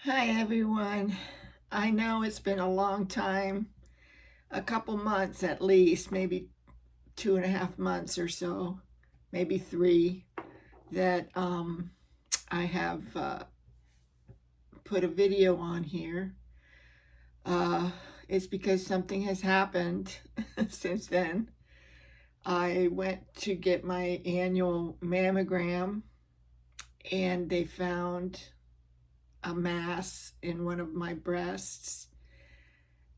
Hi everyone. I know it's been a long time, a couple months at least, maybe 2.5 months or so, maybe 3, that I have put a video on here. Uh, it's because something has happened since then. I went to get my annual mammogram and they found a mass in one of my breasts.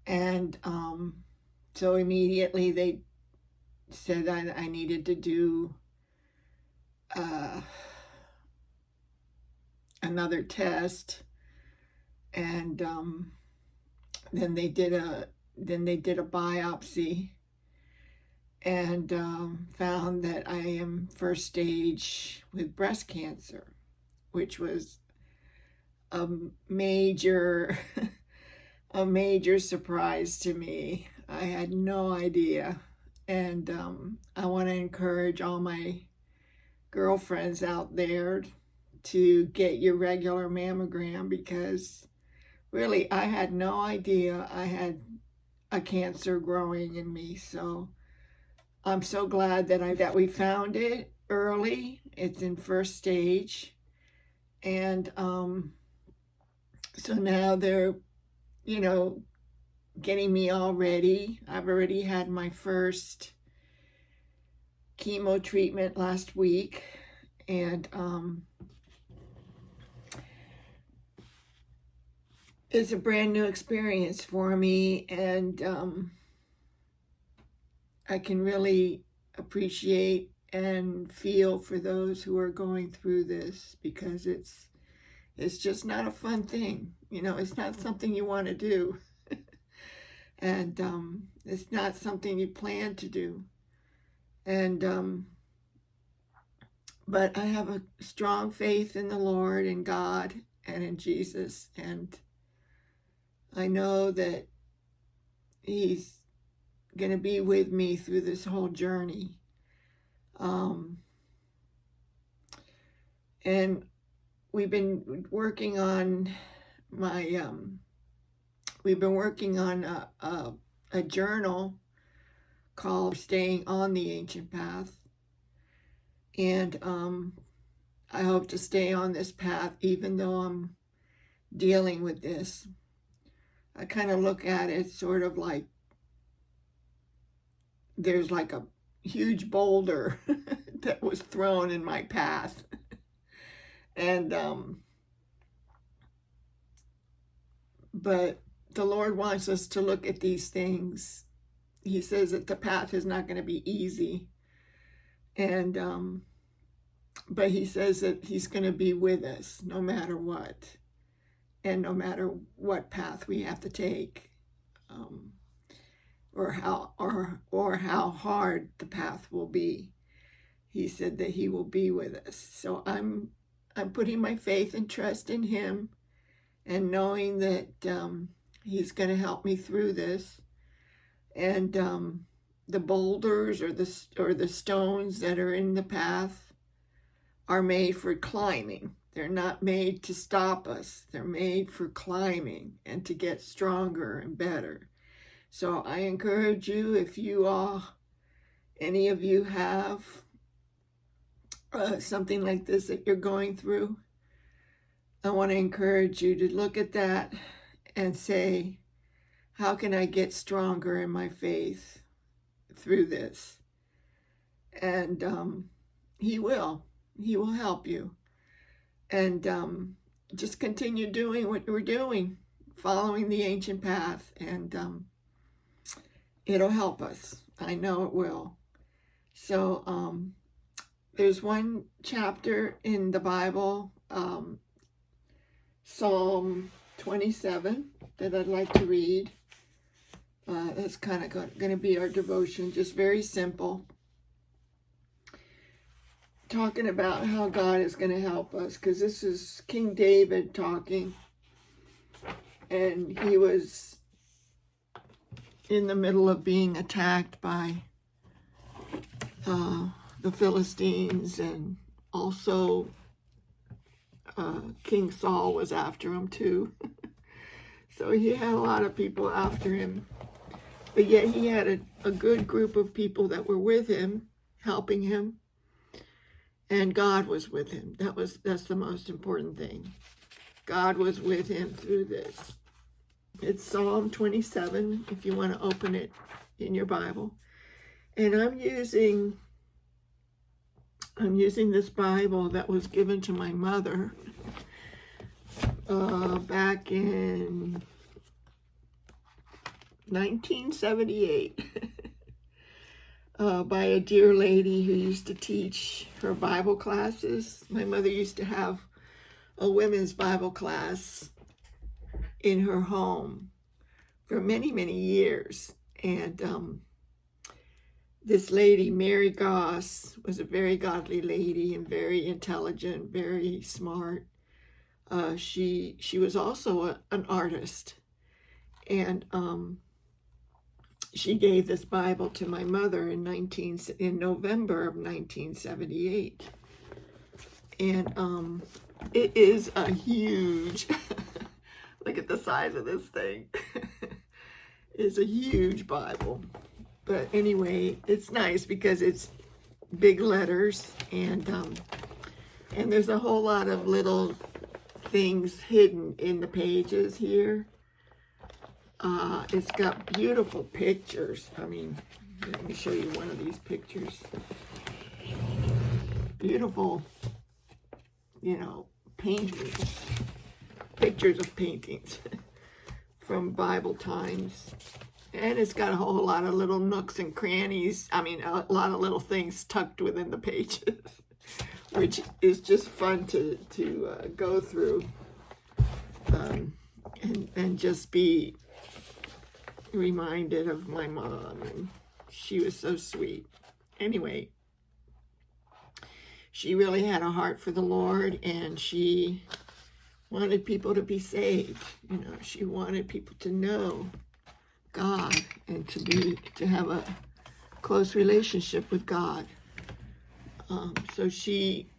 And so immediately they said I needed to do another test, and then they did a biopsy and found that I am first stage with breast cancer, which was a major a major surprise to me. I had no idea. And I want to encourage all my girlfriends out there to get your regular mammogram, because really I had no idea I had a cancer growing in me. So I'm so glad that we found it early. It's in first stage. And so now they're, getting me all ready. I've already had my first chemo treatment last week, and it's a brand new experience for me, and I can really appreciate and feel for those who are going through this, because it's just not a fun thing. It's not something you want to do. And it's not something you plan to do. And but I have a strong faith in the Lord and God and in Jesus, and I know that He's going to be with me through this whole journey. And we've been working on a journal called Staying on the Ancient Path. And I hope to stay on this path even though I'm dealing with this. I kind of look at it sort of like there's like a huge boulder that was thrown in my path. And but the Lord wants us to look at these things. He says that the path is not going to be easy. And but He says that He's going to be with us no matter what, and no matter what path we have to take, or how hard the path will be. He said that He will be with us. So I'm putting my faith and trust in Him, and knowing that He's going to help me through this. And the boulders or the stones that are in the path are made for climbing. They're not made to stop us. They're made for climbing and to get stronger and better. So I encourage you, if any of you have something like this that you're going through, I want to encourage you to look at that and say, how can I get stronger in my faith through this? And He will help you. And just continue doing what we're doing, following the ancient path, and it'll help us. I know it will. So there's one chapter in the Bible, Psalm 27, that I'd like to read. That's kind of going to be our devotion, just very simple, talking about how God is going to help us, because this is King David talking, and he was in the middle of being attacked by the Philistines, and also King Saul was after him too. So he had a lot of people after him. But yet he had a good group of people that were with him, helping him. And God was with him. That's the most important thing. God was with him through this. It's Psalm 27, if you want to open it in your Bible. And I'm using this Bible that was given to my mother back in 1978 by a dear lady who used to teach her Bible classes. My mother used to have a women's Bible class in her home for many, many years. And this lady, Mary Goss, was a very godly lady and very intelligent, very smart. She was also an artist. And she gave this Bible to my mother in November of 1978. And it is a huge, look at the size of this thing. It's a huge Bible. But anyway, it's nice because it's big letters, and there's a whole lot of little things hidden in the pages here. It's got beautiful pictures. I mean, let me show you one of these pictures. Beautiful, paintings, pictures of paintings from Bible times. And it's got a whole lot of little nooks and crannies. I mean, a lot of little things tucked within the pages, which is just fun to go through and just be reminded of my mom. And she was so sweet. Anyway, she really had a heart for the Lord, and she wanted people to be saved. She wanted people to know God and to have a close relationship with God. So she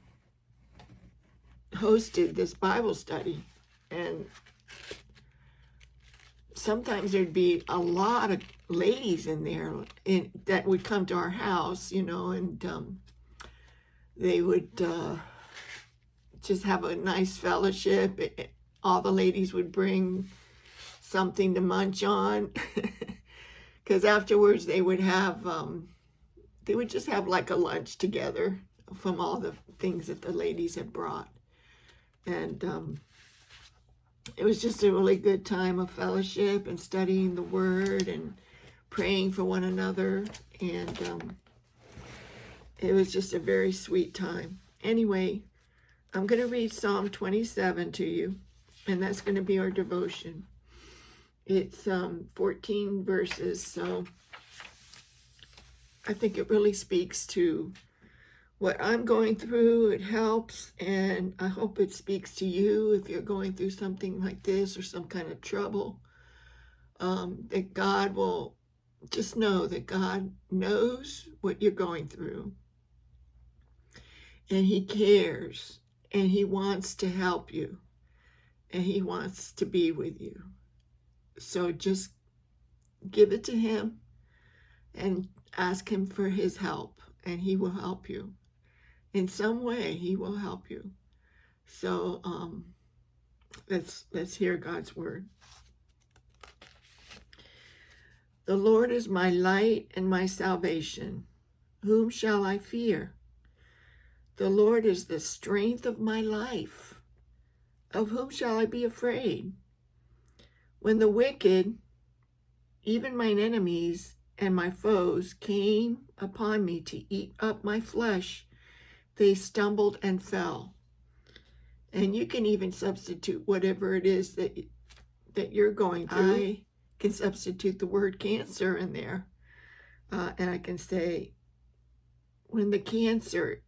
hosted this Bible study, and sometimes there'd be a lot of ladies in there that would come to our house, and they would just have a nice fellowship. All the ladies would bring something to munch on, because afterwards they would just have like a lunch together from all the things that the ladies had brought. And it was just a really good time of fellowship and studying the Word and praying for one another. And it was just a very sweet time. Anyway, I'm going to read Psalm 27 to you, and that's going to be our devotion. It's 14 verses, so I think it really speaks to what I'm going through. It helps, and I hope it speaks to you if you're going through something like this or some kind of trouble. That God will just know that God knows what you're going through, and He cares, and He wants to help you, and He wants to be with you. So just give it to Him and ask Him for His help, and He will help you. In some way, He will help you. So let's hear God's word. The Lord is my light and my salvation. Whom shall I fear? The Lord is the strength of my life. Of whom shall I be afraid? When the wicked, even mine enemies and my foes, came upon me to eat up my flesh, they stumbled and fell. And you can even substitute whatever it is that you're going through. I can substitute the word cancer in there. And I can say, when the cancer,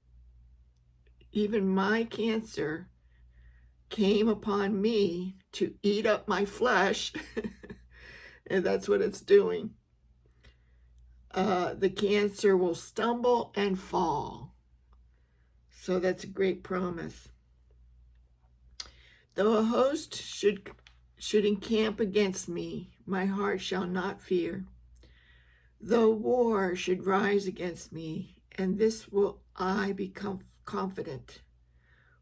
even my cancer, came upon me to eat up my flesh, and that's what it's doing, the cancer will stumble and fall. So that's a great promise. Though a host should encamp against me, my heart shall not fear. Though war should rise against me, and this will I become confident.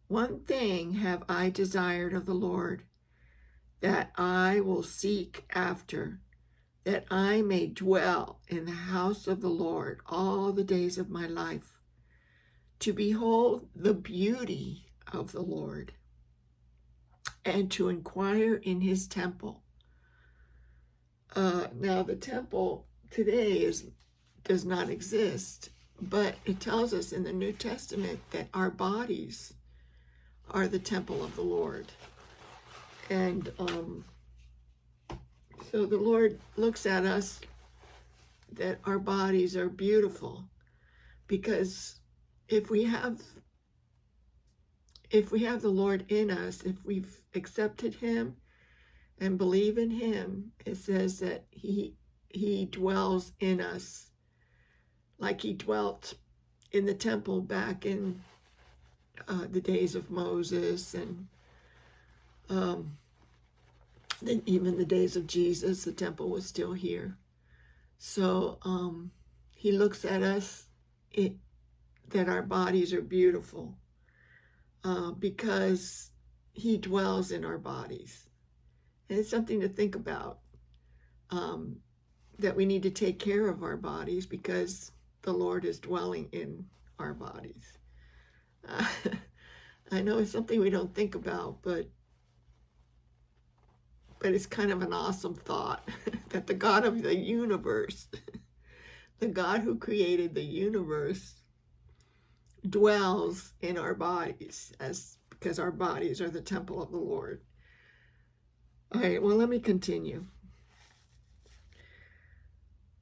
One thing have I desired of the Lord, that I will seek after, that I may dwell in the house of the Lord all the days of my life, to behold the beauty of the Lord, and to inquire in his temple. Now the temple today does not exist, but it tells us in the New Testament that our bodies are the temple of the Lord. And so the Lord looks at us, that our bodies are beautiful, because if we have the Lord in us, if we've accepted him and believe in him, it says that he dwells in us like he dwelt in the temple back in the days of Moses, and then even the days of Jesus, the temple was still here. So he looks at us, that our bodies are beautiful, because he dwells in our bodies. And it's something to think about, that we need to take care of our bodies, because the Lord is dwelling in our bodies. I know it's something we don't think about, but it's kind of an awesome thought that the God of the universe, the God who created the universe, dwells in our bodies, because our bodies are the temple of the Lord. All right, well, let me continue.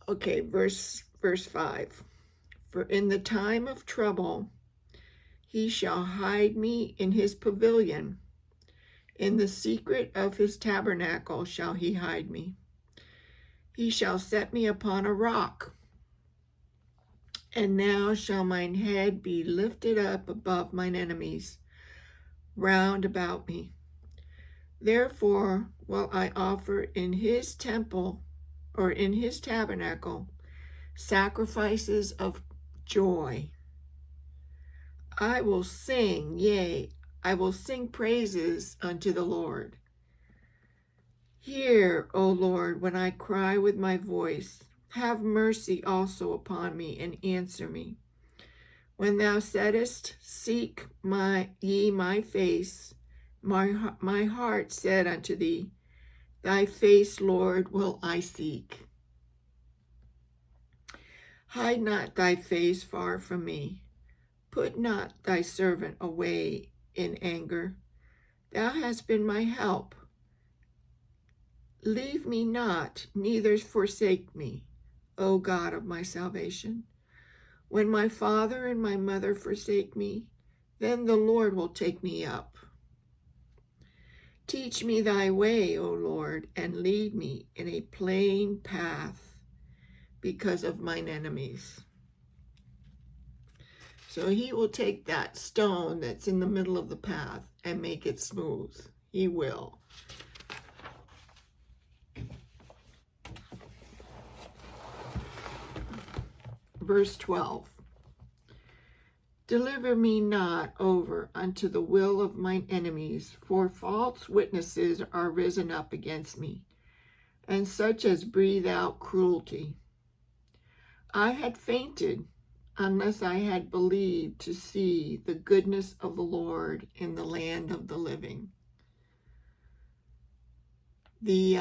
Okay, verse 5. For in the time of trouble, he shall hide me in his pavilion. In the secret of his tabernacle shall he hide me. He shall set me upon a rock. And now shall mine head be lifted up above mine enemies round about me. Therefore will I offer in his temple, or in his tabernacle, sacrifices of joy. I will sing, yea, I will sing praises unto the Lord. Hear, O Lord, when I cry with my voice. Have mercy also upon me, and answer me. When thou saidst, seek ye my face, my heart said unto thee, thy face, Lord, will I seek. Hide not thy face far from me. Put not thy servant away in anger. Thou hast been my help. Leave me not, neither forsake me, O God of my salvation. When my father and my mother forsake me, then the Lord will take me up. Teach me thy way, O Lord, and lead me in a plain path because of mine enemies. So he will take that stone that's in the middle of the path and make it smooth. He will. Verse 12. Deliver me not over unto the will of mine enemies, for false witnesses are risen up against me, and such as breathe out cruelty. I had fainted unless I had believed to see the goodness of the Lord in the land of the living. The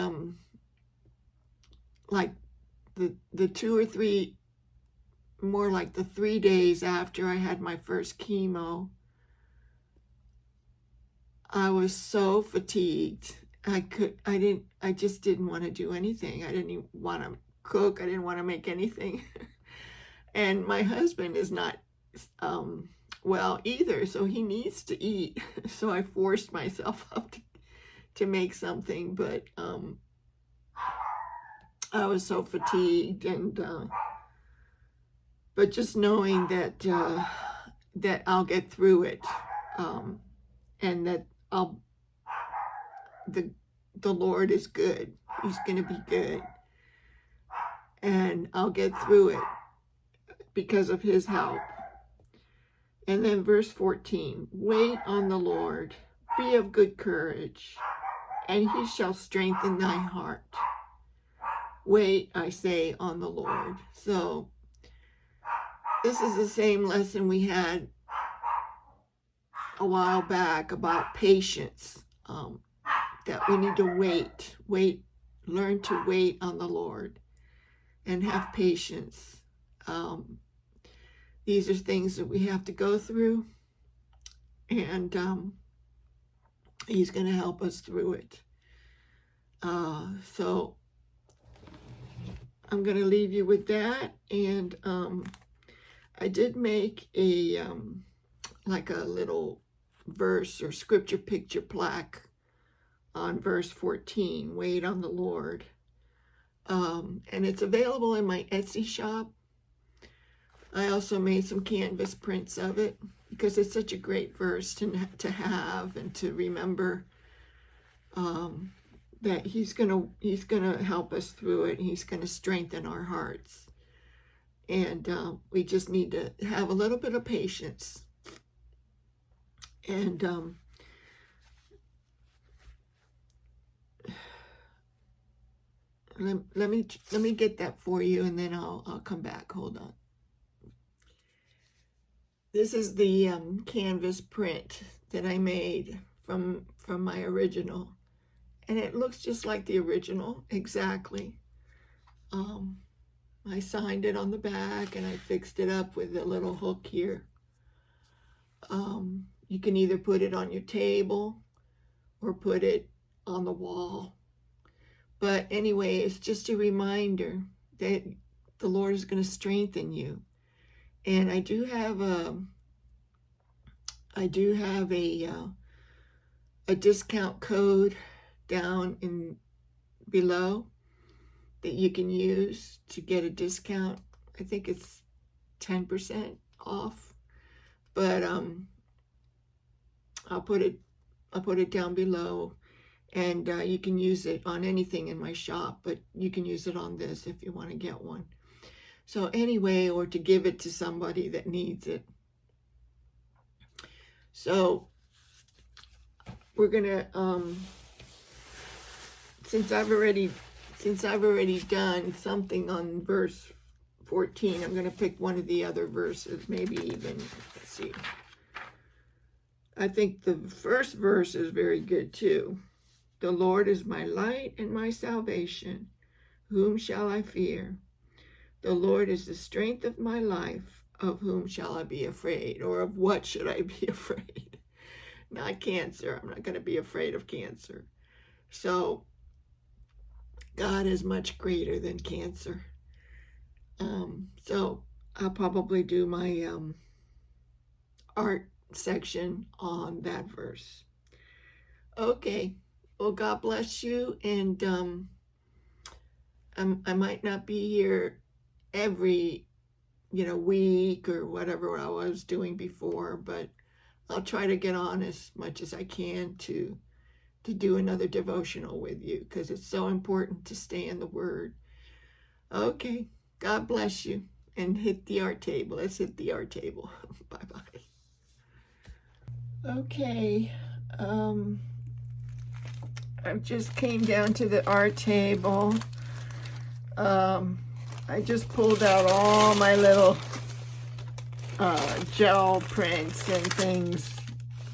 2 or 3, more like the 3 days after I had my first chemo, I was so fatigued. I just didn't want to do anything. I didn't even want to cook. I didn't want to make anything. And my husband is not well either, so he needs to eat. So I forced myself up to make something, but I was so fatigued, and but just knowing that that I'll get through it, and that I'll the Lord is good. He's going to be good. And I'll get through it because of his help. And then verse 14, wait on the Lord, be of good courage, and he shall strengthen thy heart. Wait, I say, on the Lord. So this is the same lesson we had a while back about patience, that we need to wait, learn to wait on the Lord and have patience. These are things that we have to go through, and he's going to help us through it. So I'm going to leave you with that, and I did make a like a little verse or scripture picture plaque on verse 14, wait on the Lord. And it's available in my Etsy shop. I also made some canvas prints of it because it's such a great verse to have and to remember, that he's gonna help us through it. He's gonna strengthen our hearts, and we just need to have a little bit of patience. And let me get that for you, and then I'll come back. Hold on. This is the canvas print that I made from my original, and it looks just like the original exactly. I signed it on the back, and I fixed it up with a little hook here. You can either put it on your table or put it on the wall. But anyway, it's just a reminder that the Lord is going to strengthen you. And I do have a discount code down in below that you can use to get a discount. I think it's 10% off. But I'll put it down below, and you can use it on anything in my shop, but you can use it on this if you want to get one. So anyway, or to give it to somebody that needs it. So we're gonna since I've already done something on verse 14, I'm gonna pick one of the other verses, maybe even, let's see. I think the first verse is very good too. The Lord is my light and my salvation. Whom shall I fear? The Lord is the strength of my life. Of whom shall I be afraid? Or of what should I be afraid? Not cancer. I'm not going to be afraid of cancer. So God is much greater than cancer. So I'll probably do my art section on that verse. Okay. Well, God bless you. And I might not be here every week or whatever I was doing before, but I'll try to get on as much as I can to do another devotional with you, because it's so important to stay in the Word. Okay, God bless you, and hit the art table. Let's hit the art table. Bye-bye. Okay, I just came down to the art table. I just pulled out all my little gel prints and things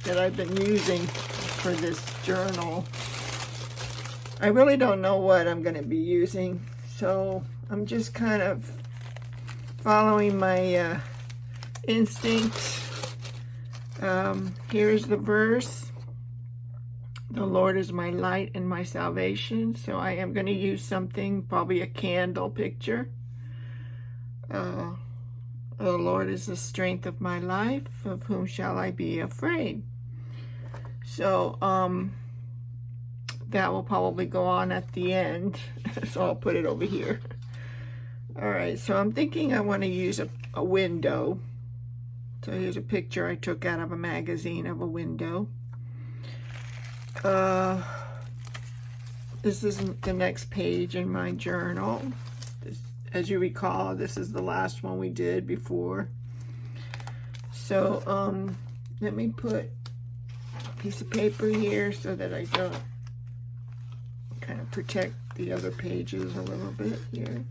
that I've been using for this journal. I really don't know what I'm going to be using, so I'm just kind of following my instinct. Here's the verse. The Lord is my light and my salvation. So I am going to use something, probably a candle picture. The Lord is the strength of my life. Of whom shall I be afraid? So that will probably go on at the end. So I'll put it over here. All right, so I'm thinking I want to use a window. So here's a picture I took out of a magazine of a window. this isn't the next page in my journal. As you recall, this is the last one we did before. So let me put a piece of paper here so that I don't kind of protect the other pages a little bit here.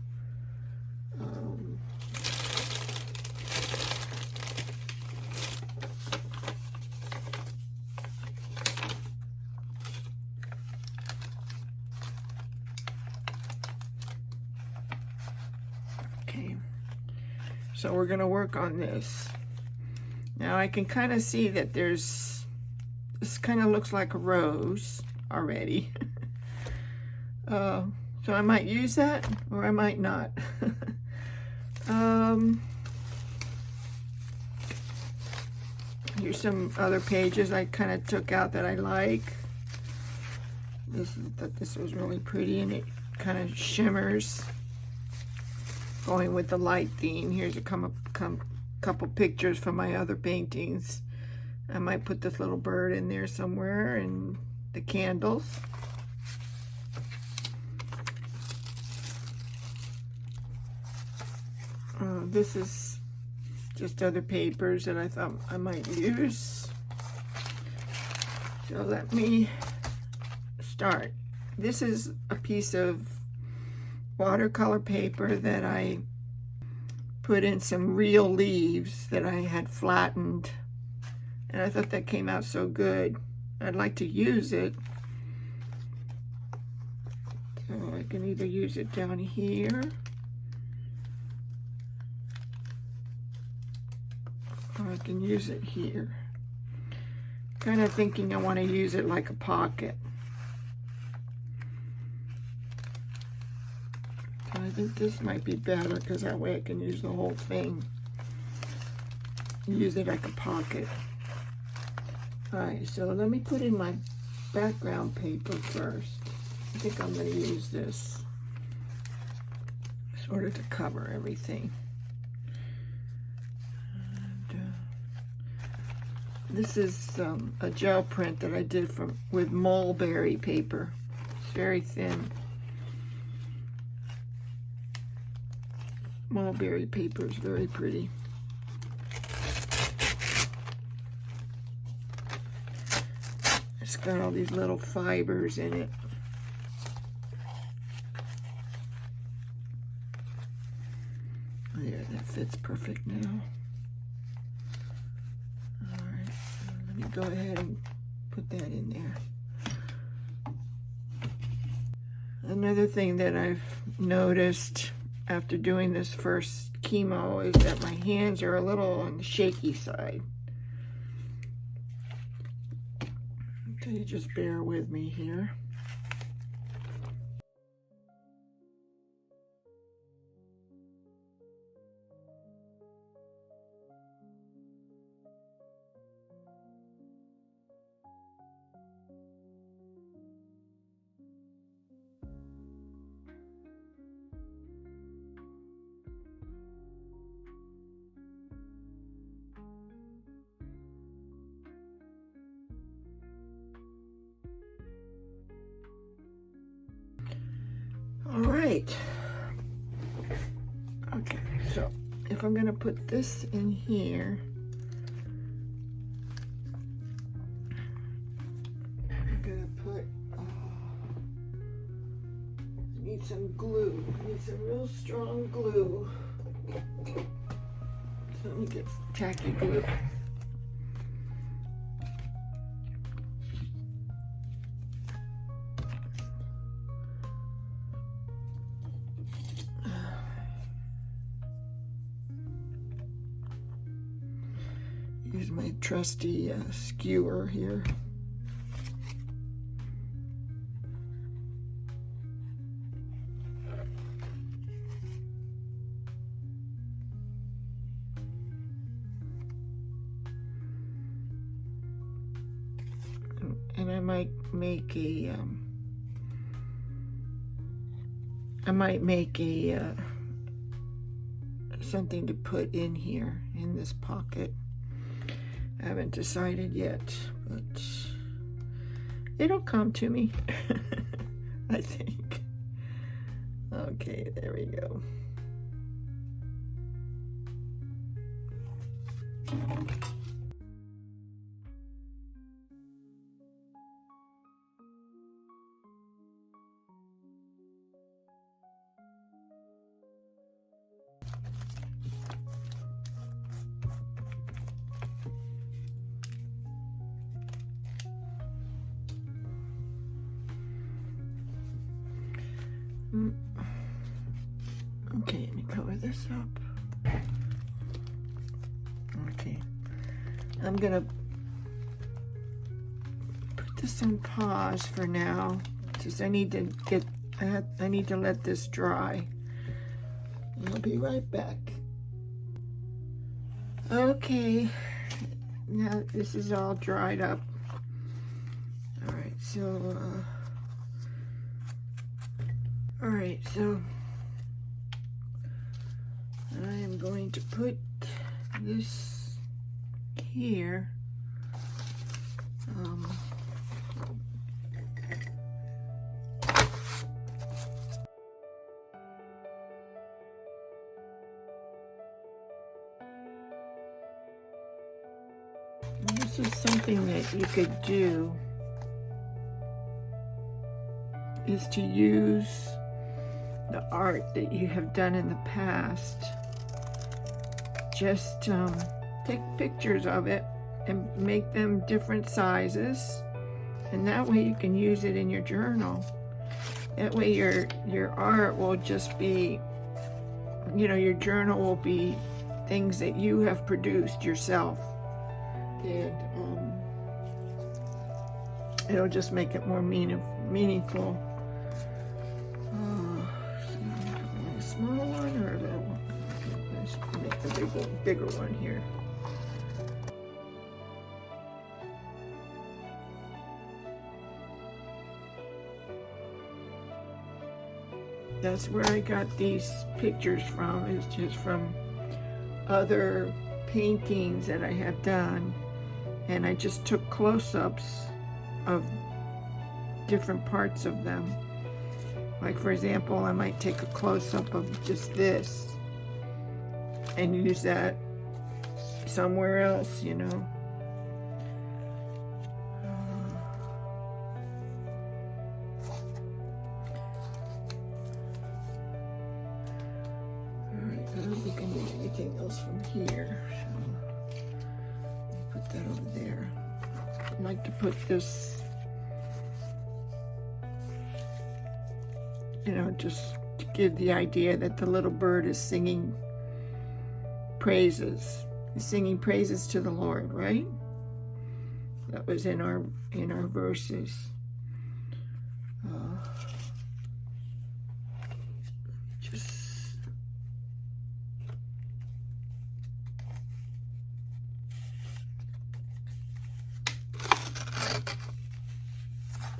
Okay, so we're going to work on this. Now I can kind of see that this kind of looks like a rose already. So I might use that or I might not. Here's some other pages I kind of took out that I like. This was really pretty, and it kind of shimmers, going with the light theme. Here's a couple pictures from my other paintings. I might put this little bird in there somewhere, and the candles. This is just other papers that I thought I might use. So let me start. This is a piece of watercolor paper that I put in some real leaves that I had flattened, and I thought that came out so good. I'd like to use it. So I can either use it down here, or I can use it here. Kind of thinking I want to use it like a pocket. So I think this might be better because that way I can use the whole thing. Use it like a pocket. Alright, so let me put in my background paper first. I think I'm going to use this sort of to cover everything. This is a gel print that I did with mulberry paper. It's very thin. Mulberry paper is very pretty. It's got all these little fibers in it. There, that fits perfect now. Go ahead and put that in there. Another thing that I've noticed after doing this first chemo is that my hands are a little on the shaky side. So you just bear with me here. All right. Okay, so if I'm going to put this in here, I'm going to put, I need some glue. I need some real strong glue. So let me get tacky glue. Use my trusty skewer here. And I might make a something to put in here in this pocket. I haven't decided yet, but it'll come to me. I think. Okay, there we go. Okay, let me cover this up. Okay, I'm gonna put this on pause for now, because I need to let this dry. I'll be right back. Okay, now this is all dried up. All right, so I am going to put this here. This is something that you could do, is to use the art that you have done in the past. Just take pictures of it and make them different sizes, and that way you can use it in your journal. That way your art will just be, your journal will be things that you have produced yourself, and it'll just make it more meaningful. A small one or a little one? Let's make the bigger one here. That's where I got these pictures from, is just from other paintings that I have done, and I just took close-ups of different parts of them. Like, for example, I might take a close-up of just this and use that somewhere else, Alright, I don't think I need anything else from here, so I'll put that over there. I like to put this, just to give the idea that the little bird is singing praises. He's singing praises to the Lord, right? That was in our verses.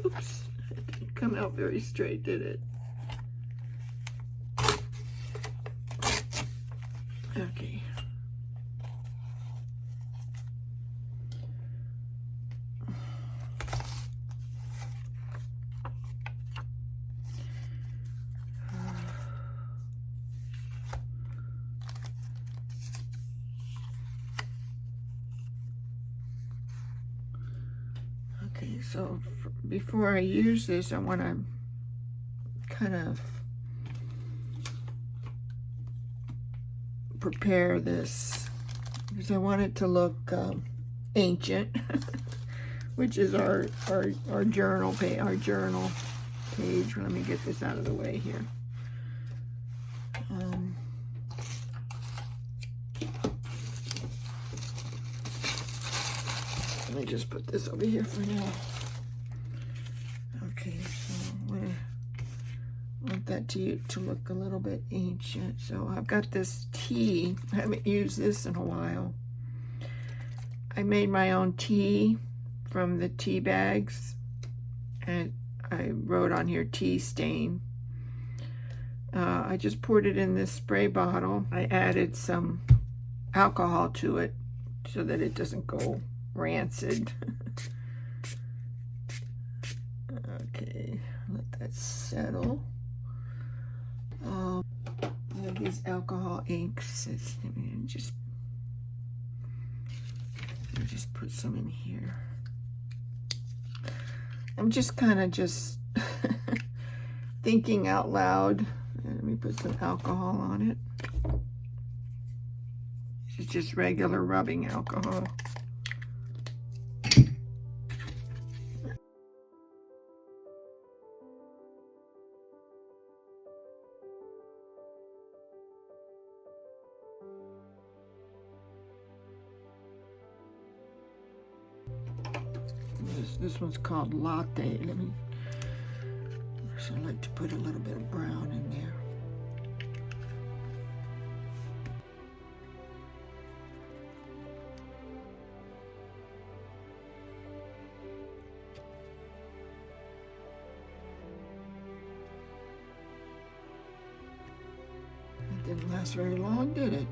Oops, it didn't come out very straight, did it? Okay. Okay, so before I use this, I want to kind of prepare this, because I want it to look ancient, which is our journal page. Let me get this out of the way here. Let me just put this over here for now. Okay, so I want that to look a little bit ancient. So I've got this tea. I haven't used this in a while. I made my own tea from the tea bags, and I wrote on here tea stain. I just poured it in this spray bottle. I added some alcohol to it so that it doesn't go rancid. Okay, let that settle. I have these alcohol inks. Just put some in here. I'm just kind of just thinking out loud. Let me put some alcohol on it. It's just regular rubbing alcohol. This one's called Latte. So I like to put a little bit of brown in there. It didn't last very long, did it?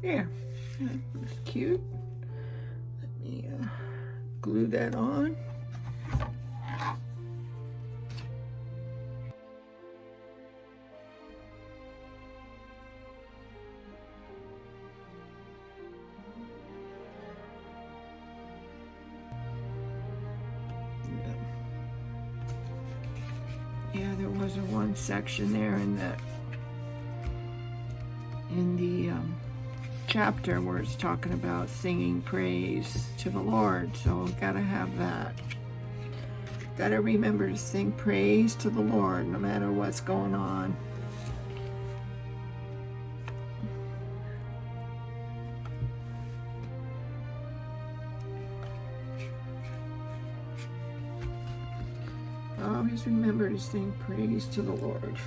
Yeah, that's cute. Let me glue that on. Yeah, there was one section there in the chapter where it's talking about singing praise to the Lord, so gotta have that. Gotta remember to sing praise to the Lord no matter what's going on. Always remember to sing praise to the Lord.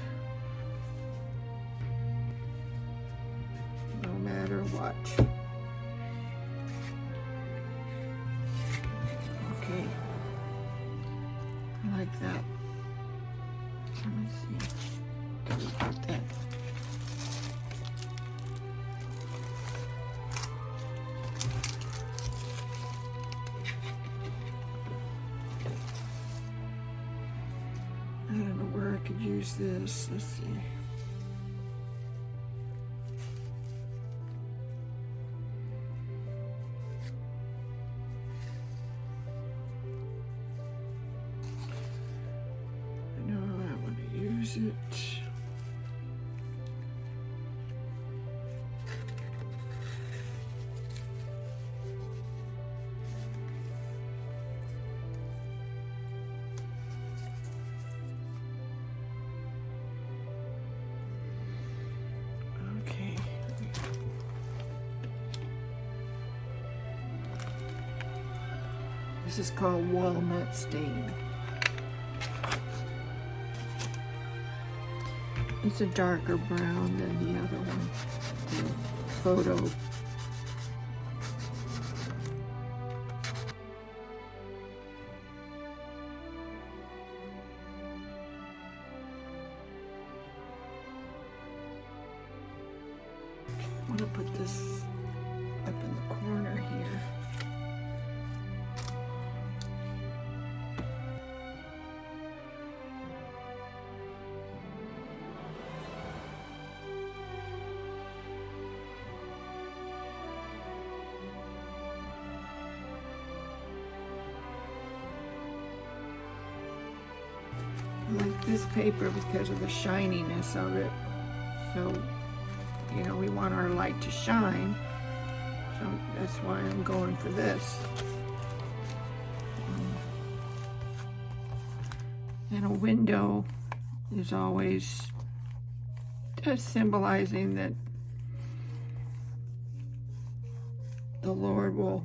No matter what. Okay. I like that. Let me see. Can we put that? I don't know where I could use this. Let's see. I know I want to use it. This is called Walnut stain. It's a darker brown than the other one, the photo. I want to put this up in the corner here. this paper because of the shininess of it. So, you know, we want our light to shine. So that's why I'm going for this. And a window is always just symbolizing that the Lord will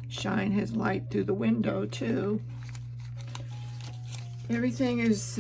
shine his light through the window too. Everything is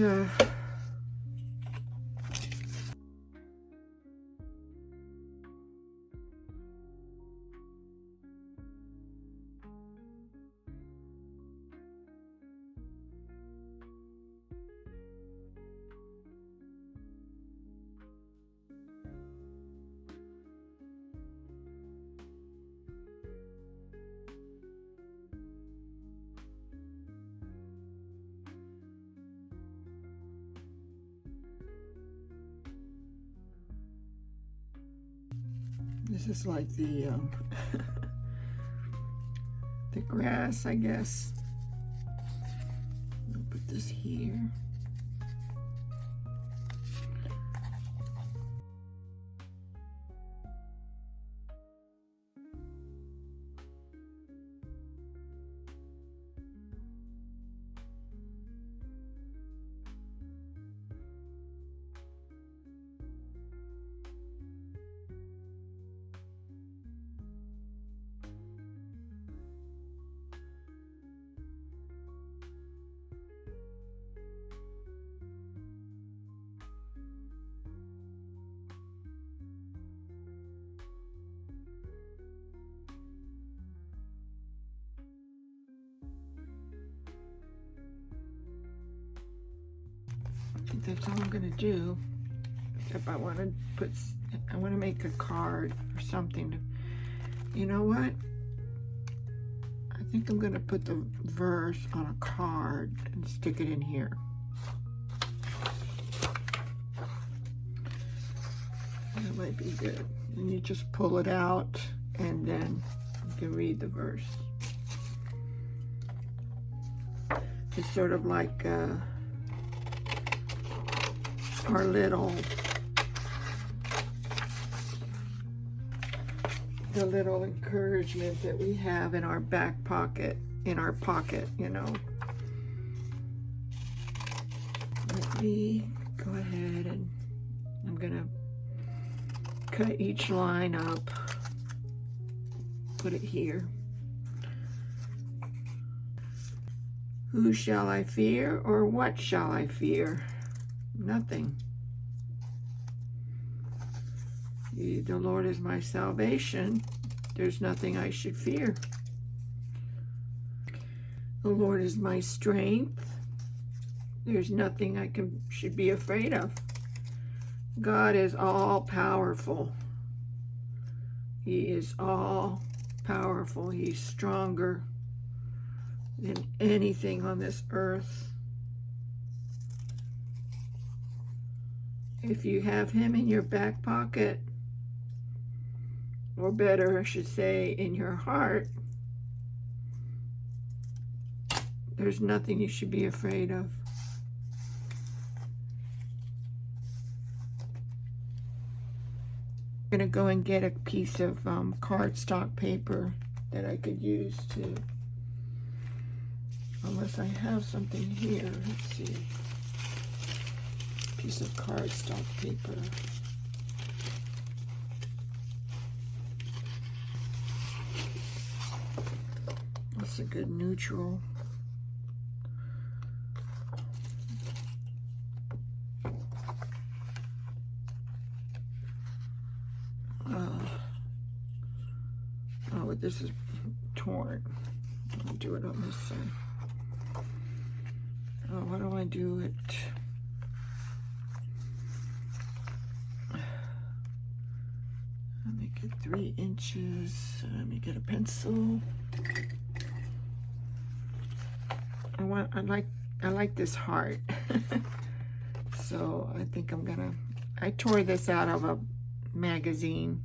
this is like the the grass, I guess. I'll put this here. I think that's all I'm gonna do. Except I want to make a card or something. You know what? I think I'm gonna put the verse on a card and stick it in here. That might be good. And you just pull it out and then you can read the verse. It's sort of like our little, the little encouragement that we have in our back pocket, in our pocket, you know. Let me go ahead and I'm gonna cut each line up, put it here. Who shall I fear, or what shall I fear? Nothing. The Lord is my salvation. There's nothing I should fear. The Lord is my strength. There's nothing I should be afraid of. God is all powerful. He is all powerful. He's stronger than anything on this earth. If you have him in your back pocket, or better, I should say, in your heart, there's nothing you should be afraid of. I'm gonna go and get a piece of cardstock paper that I could use to, unless I have something here. Let's see. Piece of cardstock paper. That's a good neutral. Oh, this is torn. I'll do it on this side. Oh, why do I do it? I'll make it 3 inches. Let me get a pencil. I like this heart. So I think I tore this out of a magazine,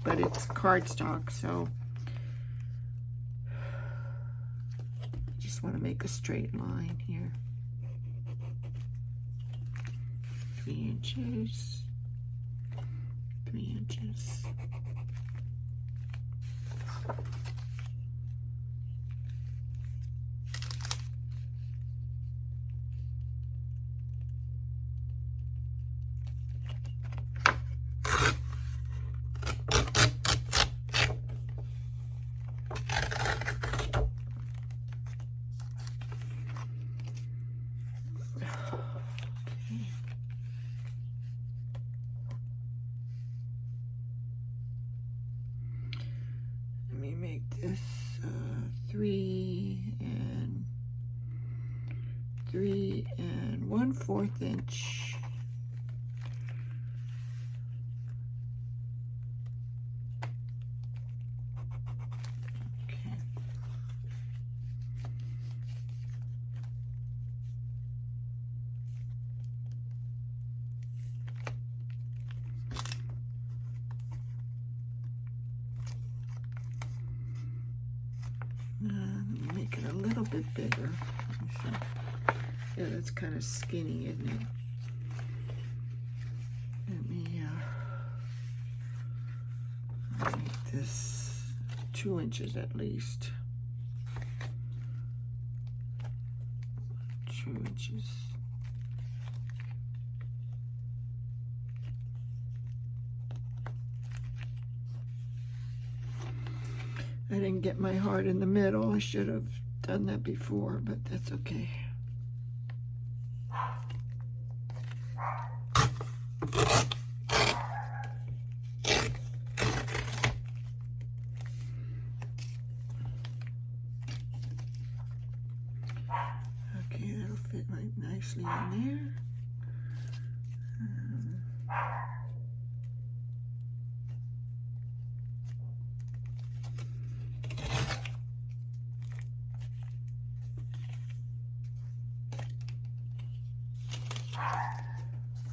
but it's cardstock, so I just want to make a straight line here. 3 inches, 3 inches. Let me make this 3 1/4 inch. Okay. Make it a little bit bigger. Yeah, that's kind of skinny, isn't it? Let me make this 2 inches at least. 2 inches. I didn't get my heart in the middle. I should have done that before, but that's okay. Okay, that'll fit right nicely in there.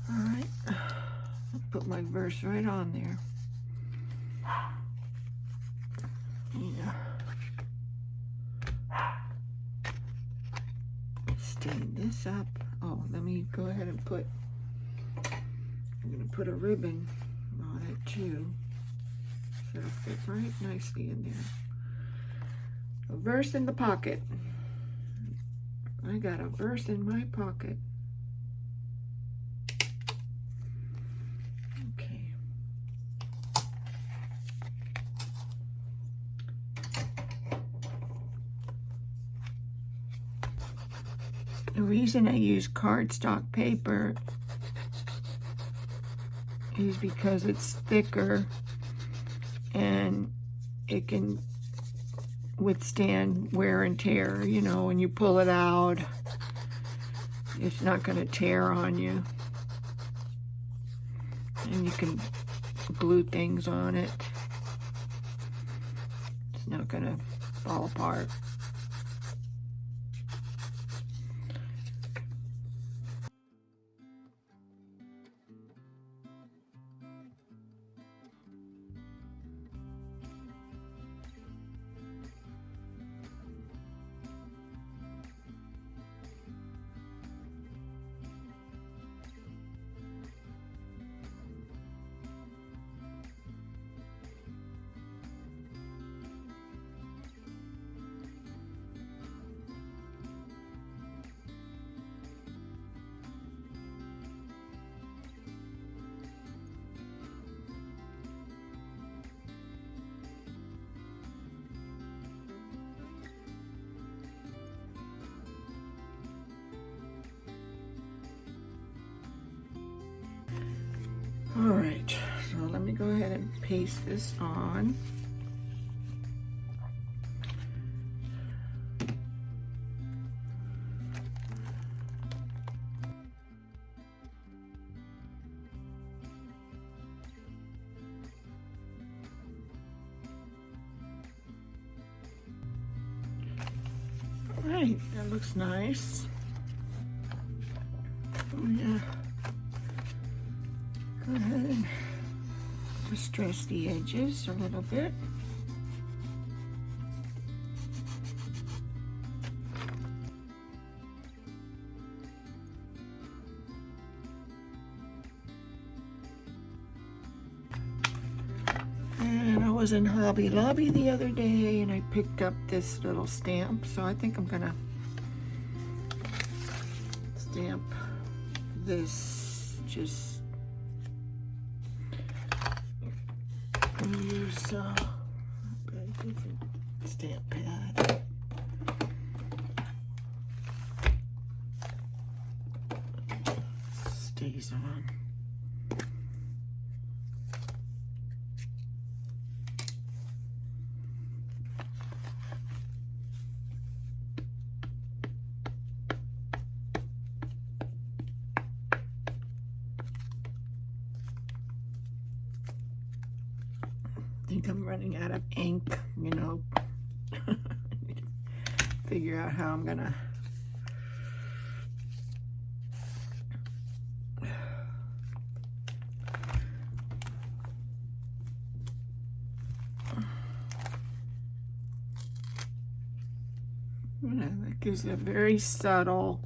Alright, I'll put my verse right on there. Yeah. Stain this up. Oh, let me go ahead and I'm going to put a ribbon on it too. So it'll fit right nicely in there. A verse in the pocket. I got a verse in my pocket. Okay. The reason I use cardstock paper is because it's thicker and it can withstand wear and tear. You know, when you pull it out, it's not going to tear on you. And you can glue things on it. It's not going to fall apart. All right, so let me go ahead and paste this on. All right, that looks nice. Oh yeah. Go ahead and distress the edges a little bit. was in Hobby Lobby the other day and I picked up this little stamp, so I think I'm gonna stamp this. Just use a different stamp pad. Stays on. I think I'm running out of ink, you know. Figure out how I'm gonna that gives a very subtle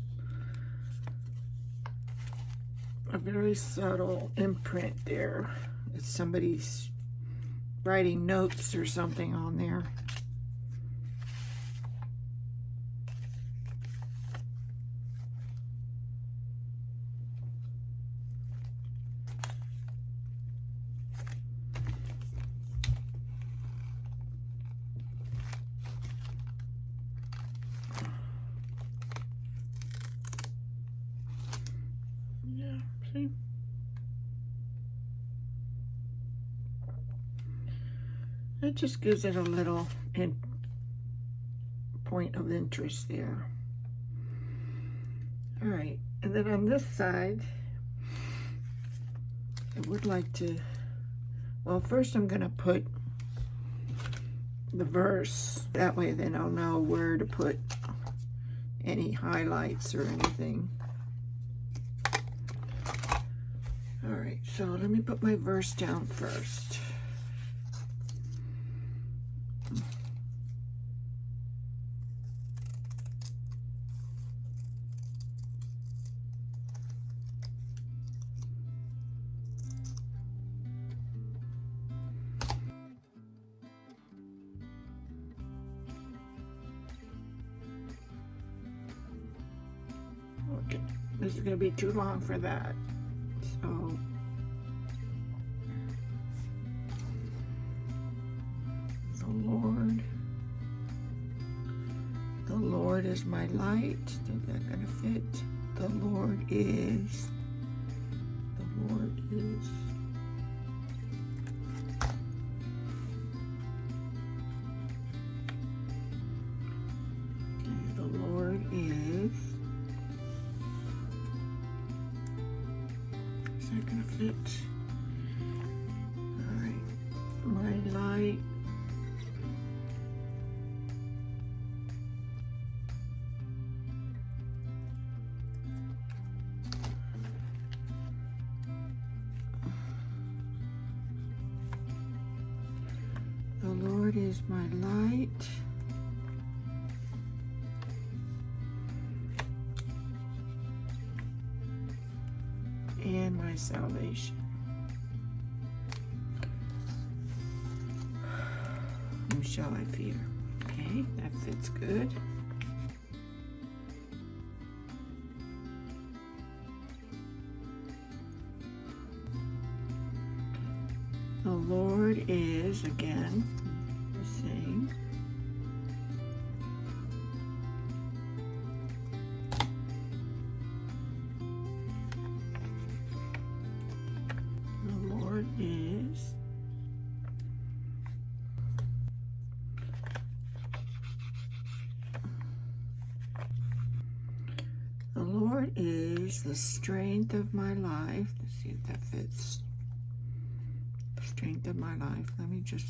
imprint there. It's somebody's writing notes or something on there. Yeah, see? It just gives it a little point of interest there. All right, and then on this side, I would like to, well, first I'm gonna put the verse. That way then I'll know where to put any highlights or anything. All right, so let me put my verse down first. Okay, this is going to be too long for that. So the Lord is my light. Is that going to fit? The Lord is. Okay, the Lord is. Is that going to fit? All right, my light. The Lord is my light and my salvation. Whom shall I fear? Okay, that fits good. The Lord is, again, the same. The Lord is. The Lord is the strength of my life. Let's see if that fits. Strength of my life. Let me just,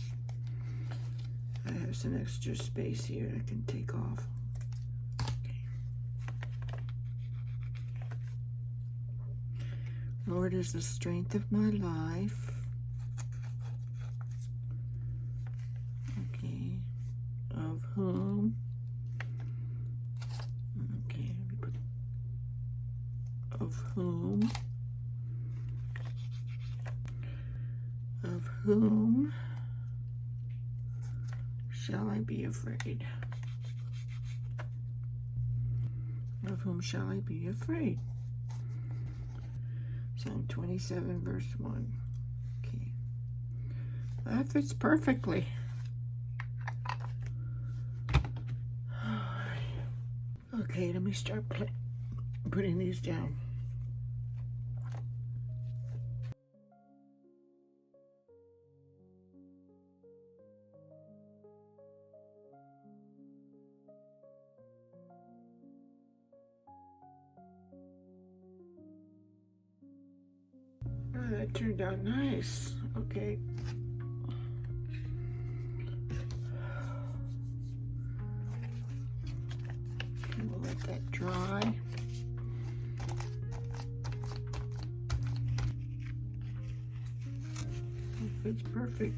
I have some extra space here I can take off. Okay. Lord is the strength of my life. Okay. Of whom? Okay, let me put, of whom? Of whom be afraid? Of whom shall I be afraid? Psalm 27, verse 1. Okay. That fits perfectly. Okay, let me start putting these down. Oh, that turned out nice. Okay. We'll let that dry. It fits perfect.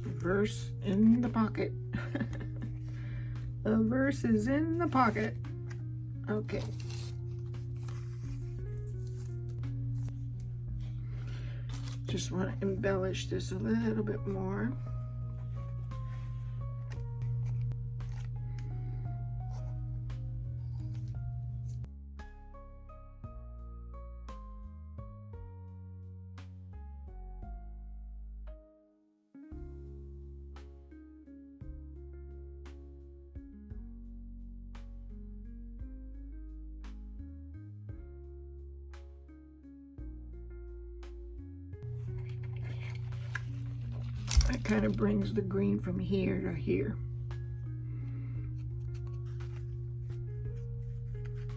Verse in the pocket. The verse is in the pocket. Okay. Just want to embellish this a little bit more. That kind of brings the green from here to here.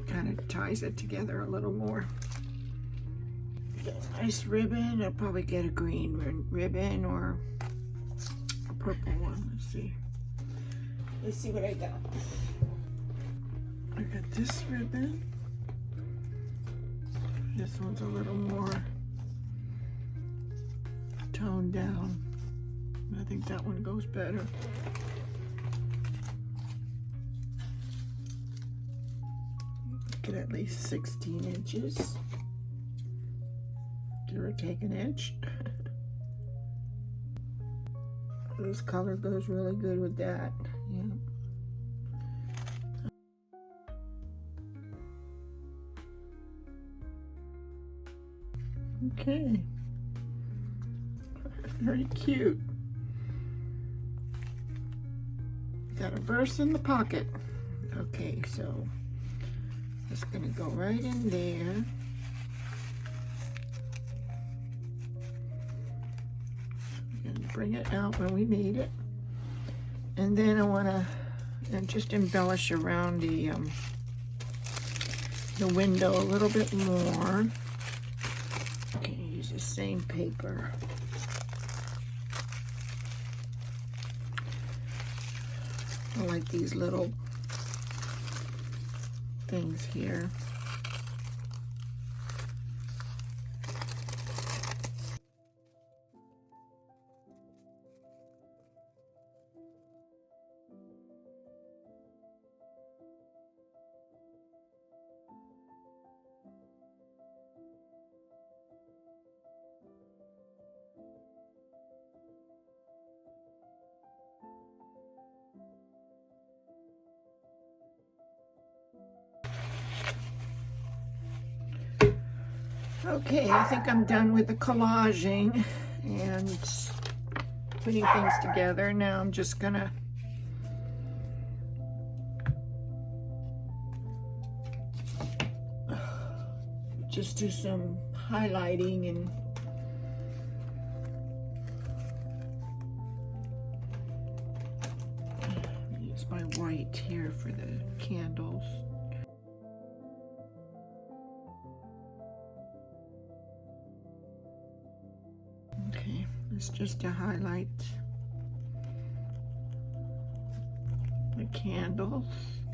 Kind of ties it together a little more. Get a nice ribbon. I'll probably get a green ribbon or a purple one. Let's see. Let's see what I got. I got this ribbon. This one's a little more toned down. I think that one goes better. Get at least 16 inches. Give or take an inch. This color goes really good with that. Yeah. Okay. Very cute. Got a verse in the pocket. Okay, so it's gonna go right in there. We're gonna bring it out when we need it. And then I wanna just embellish around the window a little bit more. Okay, use the same paper. I like these little things here. Okay, I think I'm done with the collaging and putting things together. Now I'm just gonna just do some highlighting and use my white here for the candles. Okay, it's just to highlight the candles.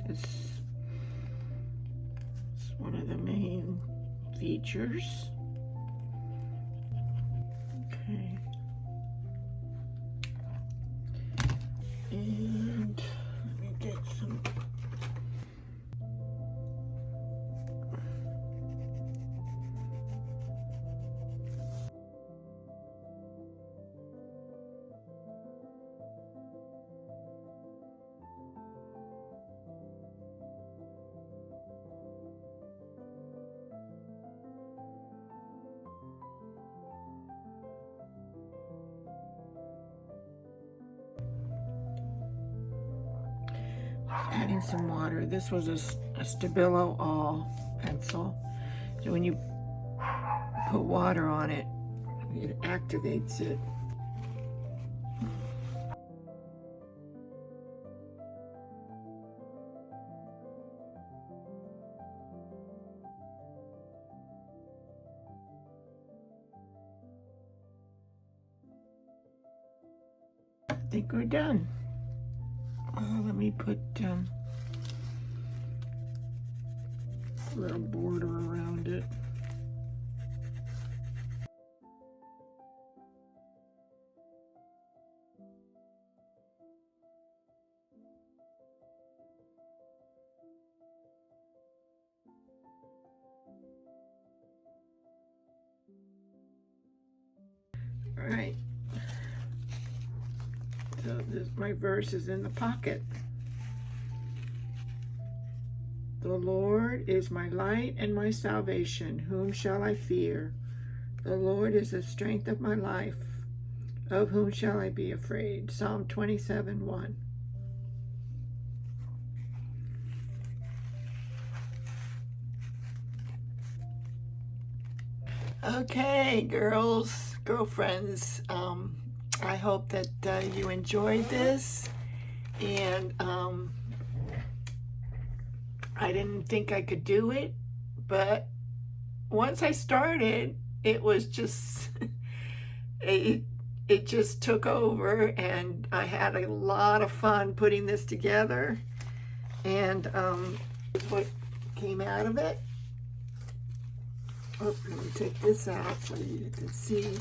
It's one of the main features. Okay. And let me get some. Adding some water. This was a Stabilo All pencil. So when you put water on it, it activates it. I think we're done. Let me put a little border around it. All right. So my verse is in the pocket. The Lord is my light and my salvation. Whom shall I fear? The Lord is the strength of my life. Of whom shall I be afraid? Psalm 27:1. Okay, girlfriends. I hope that you enjoyed this, and I didn't think I could do it, but once I started, it was just it just took over, and I had a lot of fun putting this together, and what came out of it. Oh, let me take this out so you can see.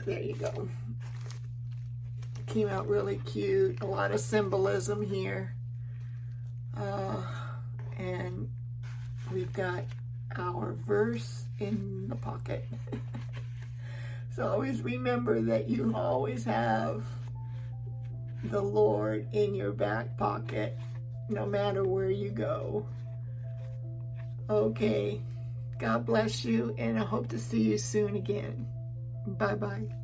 There you go. Came out really cute. A lot of symbolism here. And we've got our verse in the pocket. So always remember that you always have the Lord in your back pocket, no matter where you go. Okay. God bless you, and I hope to see you soon again. Bye-bye.